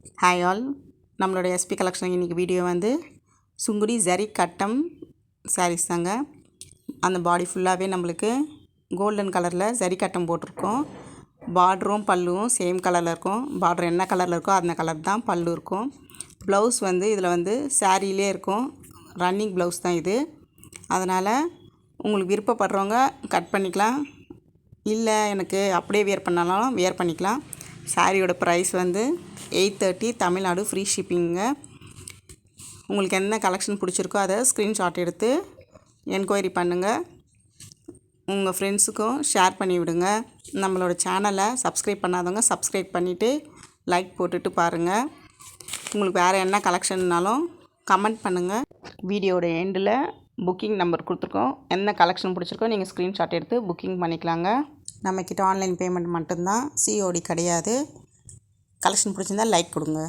Hi all, நம்மளோட SP collection இன்றைக்கி video வந்து சுங்குடி ஜரி கட்டம் சாரீஸ் தாங்க. அந்த பாடி ஃபுல்லாகவே நம்மளுக்கு கோல்டன் கலரில் ஜரி கட்டம் போட்டிருக்கோம். பார்டரும் பல்லுவும் சேம் கலரில் இருக்கும். பார்டர் என்ன கலரில் இருக்கோ அந்த கலர் தான் பல்லு இருக்கும். ப்ளவுஸ் வந்து இதில் வந்து சாரியிலே இருக்கும். ரன்னிங் ப்ளவுஸ் தான் இது. அதனால் உங்களுக்கு விருப்பப்படுறவங்க கட் பண்ணிக்கலாம், இல்லை எனக்கு அப்படியே வேர் பண்ணாலும் வேர் பண்ணிக்கலாம். சாரியோட ப்ரைஸ் வந்து 830 தமிழ்நாடு ஃப்ரீ ஷிப்பிங்க. உங்களுக்கு என்ன கலெக்ஷன் பிடிச்சிருக்கோ அதை ஸ்க்ரீன்ஷாட் எடுத்து என்கொயரி பண்ணுங்கள். உங்கள் ஃப்ரெண்ட்ஸுக்கும் ஷேர் பண்ணி விடுங்க. நம்மளோட சேனலை சப்ஸ்கிரைப் பண்ணாதவங்க சப்ஸ்கிரைப் பண்ணிவிட்டு லைக் போட்டுட்டு பாருங்கள். உங்களுக்கு வேறு என்ன கலெக்ஷன்னாலும் கமெண்ட் பண்ணுங்கள். வீடியோட எண்டில் புக்கிங் நம்பர் கொடுத்துருக்கோம். என்ன கலெக்ஷன் பிடிச்சிருக்கோ நீங்கள் ஸ்க்ரீன்ஷாட் எடுத்து புக்கிங் பண்ணிக்கலாங்க. நம்மக்கிட்ட ஆன்லைன் பேமெண்ட் மட்டும்தான், சிஓடி கிடையாது. கலெக்ஷன் பிடிச்சிருந்தா லைக் கொடுங்க.